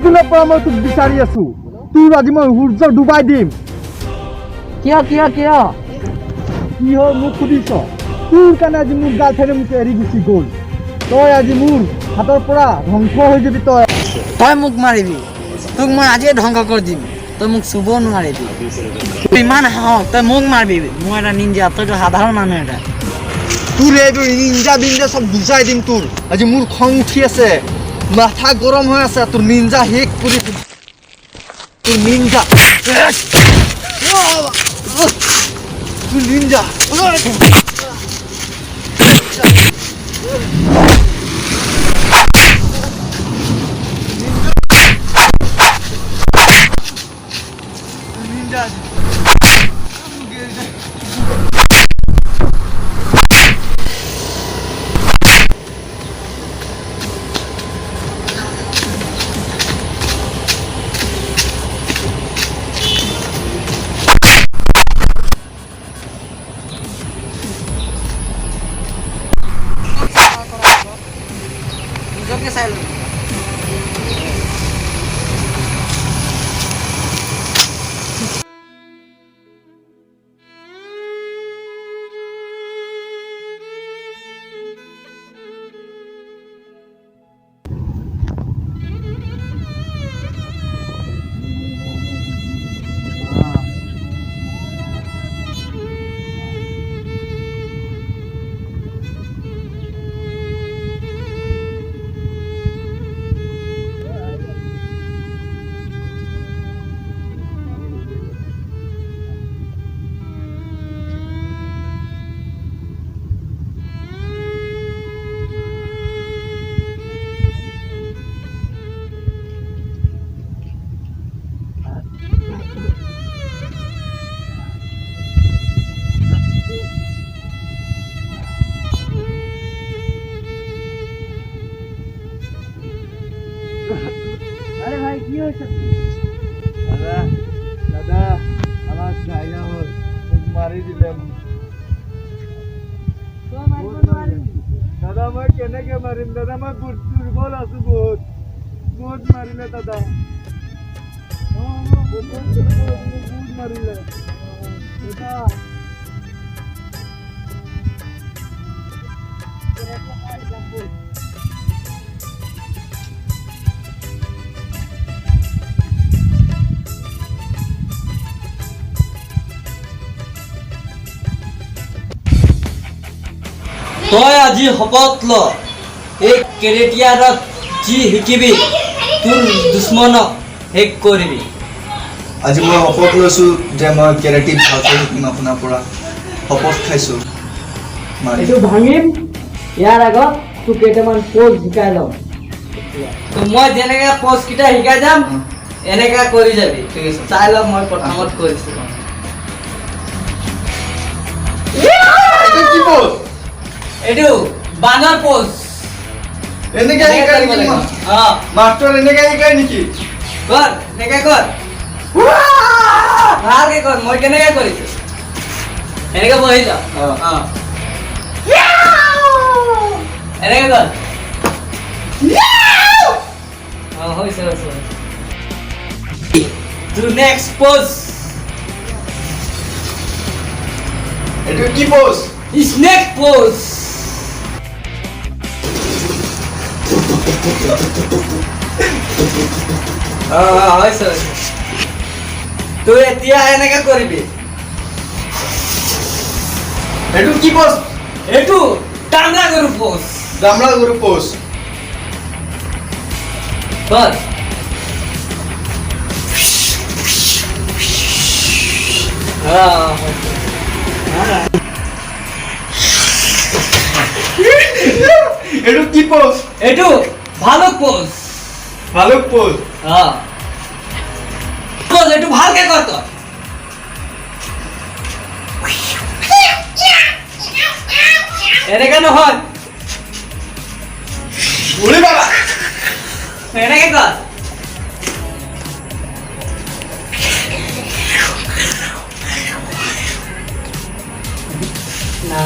দিনৰ পৰা মই তোক বিচাৰি আছো তোৰ আজি মই সূৰ্য ডুবাই দিম কিয় কিয় কিয় কি হ'ল মোক সুধিছ তোৰ কাৰণে আজি মোৰ গাৰ্লফ্ৰেণ্ডে মোক এৰি গুচি গ'ল তই আজি মোৰ হাতৰ পৰা ধ্বংস হৈ যাবি তই মোক মাৰিবি তোক মই আজিয়ে ধ্বংস কৰি দিম তই মোক চুব নোৱাৰিবি ইমান সাহস তই মোক মাৰিবি মই এটা নিঞ্জা তইতো সাধাৰণ মানুহ এটা তোৰ এইবোৰ নিঞ্জা বিঞ্জা চব বুজাই দিম তোৰ আজি মোৰ খং উঠি আছে মাথা গৰম হৈ আছে তোৰ নিঞ্জা শেষ কৰি তোৰ নিঞ্জা তোৰ নিঞ্জা নিজকে চাই ল আরে ভাই কি হয়েছে দাদা দাদা আমার ছায়া হল মারি দিলাম দাদা মই কেনেকে মারিম দাদা মই দুর্বল আছো বহুত বহুত মারিলে দাদা বহুত মারিলে দাদা তই আজি শপত ল এই কেৰেটিয়াৰত যি শিকিবি তোৰ দুশ্মনক শেষ কৰিবি আজি মই শপত লৈছোঁ যে মই কেৰাটীত ভালকৈ শিকিম আপোনাৰ পৰা শপত খাইছোঁ এইটো ভাঙিম ইয়াৰ আগত তোক কেইটামান প'জ শিকাই ল'ম মই যেনেকৈ প'জকেইটা শিকাই যাম এনেকৈ কৰি যাবি ঠিক আছে চাই ল মই প্ৰথমত কৰিছোঁ এইটো বানৰ প'জ এনেকৈ শিকাই নেকি মাষ্টৰ এনেকৈ শিকাই নেকি কৰ এনেকৈ কৰ ভালকৈ কৰ মই কেনেকৈ কৰিছোঁ এনেকৈ বহি যা এনেকৈ কৰ হৈছে হৈছে তোৰ নেক্সট প'জ এইটো কি প'জ স্নেক প'জ হৈছে তই এতিয়া এনেকৈ কৰিবি এইটো কি প'জ এইটো দামৰা গৰু প'জ দামৰা গৰু প'জ কৰ এইটো কি প'জ এইটো ভালুক পোজ ভালুক পোজ পোজ একটু ভালকে কর তো এনেকে নহয় ওরে বাবা এনেকে কর না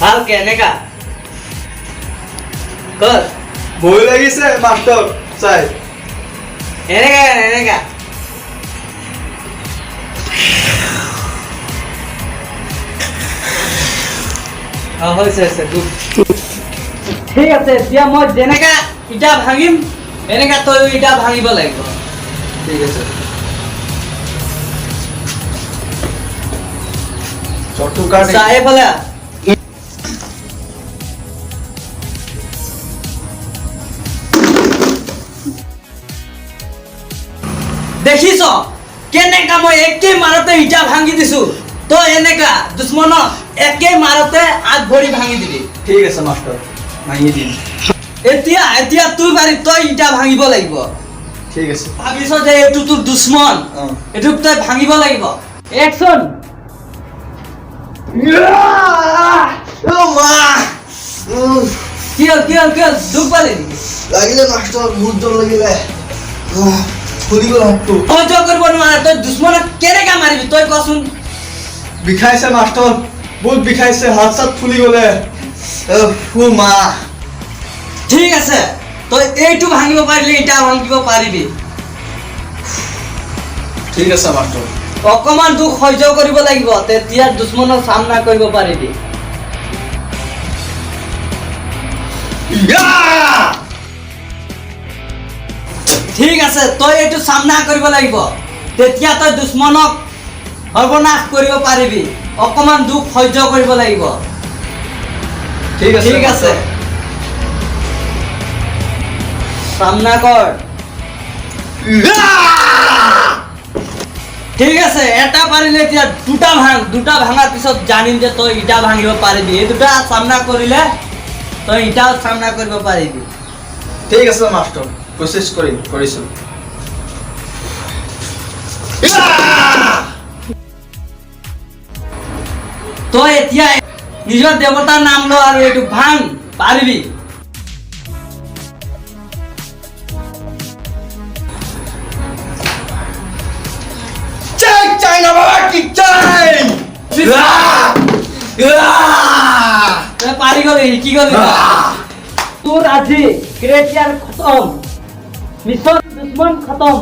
ভালকে এনেকা কর ভয় লাগিছে মাস্টার চাই এনেকা এনেকা ঠিক আছে এতিয়া মই যেনেকা ইটা ভাঙিম এনেকা তই ইটা ভাঙিব লাগিব ঠিক আছে চটু কাট এইফালে দেখিছ কেনেকা মই একে মাৰতে ইটা ভাঙি দিছো তই এনেকা দুশ্মনক একে মাৰতে আগ ভৰি ভাঙি দিবি ঠিক আছে মাস্টাৰ ভাঙি দিম এতিয়া এতিয়া তুই পাৰি তই ইটা ভাঙিব লাগিব ঠিক আছে ভাবিছ যে এইটো তোৰ দুশ্মন এইটোক তই ভাঙিব লাগিব একচন কি হ'ল দুখ পালি নেকি লাগিলে মাস্টার বহুত জোর লাগিলে ফুলি গল হাতটো সহ্য কৰিব নোৱাৰে তই দুশ্মনক কেনেকা মাৰিবি তই কচোন বিষাইছে মাস্টার বহুত বিষাইছে হাত সাত ফুলি গলে ফু মা ঠিক আছে তই এইটো ভাঙিব পাৰিলে ইটা ভাঙিব পাৰিবি ঠিক আছে মাস্টাৰ অকমান দুখ সহ্য কৰিব লাগিব তেতিয়া দুশ্মনক সামনা কৰিব পাৰিবি ঠিক আছে তই এইটো সামনা কৰিব লাগিব তেতিয়া তই দুশ্মনক সৰ্বনাশ কৰিব পাৰিবি অকমান দুখ সহ্য কৰিব লাগিব ঠিক আছে সামনা কৰ ঠিক আছে এটা পাৰিলে এতিয়া দুটা ভাঙাৰ পিছত জানিম যে তই ইটা ভাঙিব পাৰিবি এই দুটা সামনা কৰিলে তই ইটাও সামনা কৰিব পাৰিবি ঠিক আছে মাস্টাৰ কোশিশ কৰিছো তই এতিয়া নিজৰ দেৱতাৰ নাম ল আৰু এইটো ভাঙ পাৰিবি চাই না বাবা কি চাই তই পাৰি গলি কি গলি তোৰ আজি ক্ৰিয়েটাৰ খতম মিছন দুশ্মন খতম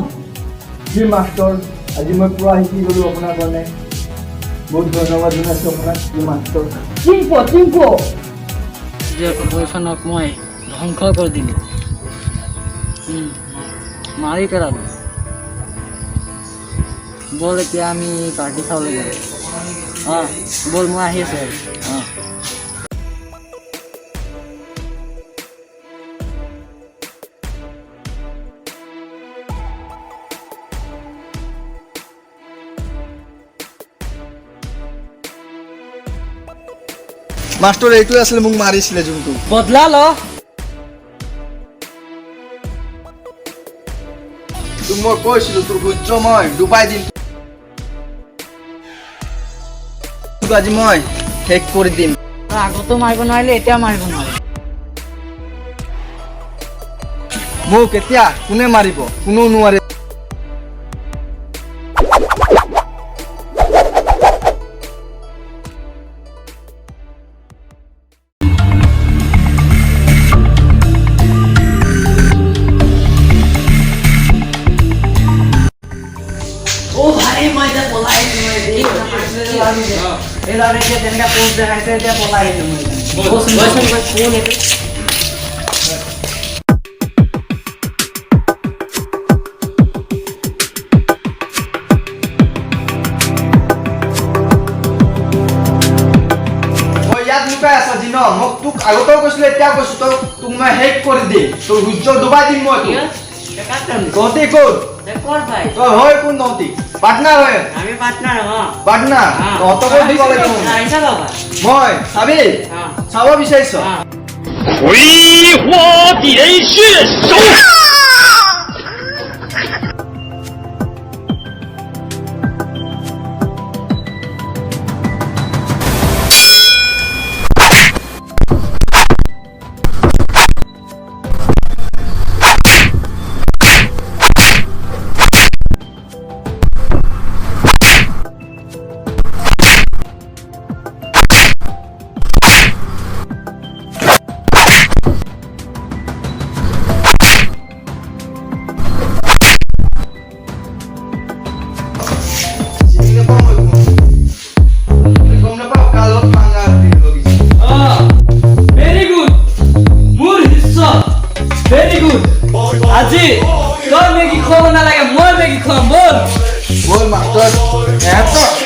জি মাস্টার আজি মই পুরা শিকি গলো আপনার কারণে বহুত ধন্যবাদ জনাইছো আপনাক জি মাস্টার চিম্পো যে পইচানক মই ধ্বংস কৰি দিলি মাৰি পেলালো বল এতিয়া আমি পাৰ্টি চাবলৈ যাম বল মই আহি আছো মাস্টার এইটো আসলে মোক মারিছিলে যোনটো বদলা ল তুমি মই কৈছিলো তোৰ সূৰ্য মই ডুবাই দিম তোক আজি মই শেষ কৰি দিম আগতো মাৰিব নোৱাৰিলে এতিয়া মাৰিব নোৱাৰে মোক এতিয়া কোনে মাৰিব কোনো নোৱাৰে মোক তোক আগতেও কৈছিলো এতিয়া কৈছো তই তোক মই শেষ কৰি দিম তোৰ সূৰ্য ডুবাই দিম মই তহঁতি কোন তই হয় কোন তহঁতি পাৰ্টনাৰ হয় আমি পাৰ্টনাৰ পাৰ্টনাৰ তহঁতকো দিব লাগিব মই চাবি চাব বিচাৰিছ 葵花点穴手。Sini na pa mo. Ikaw na pa kalot mga logis. Very good মোৰ হিস্সা ভেরি গুড আজি তই মেগি খাব নালাগে মই মেগি খাম বল Bol master. Eto.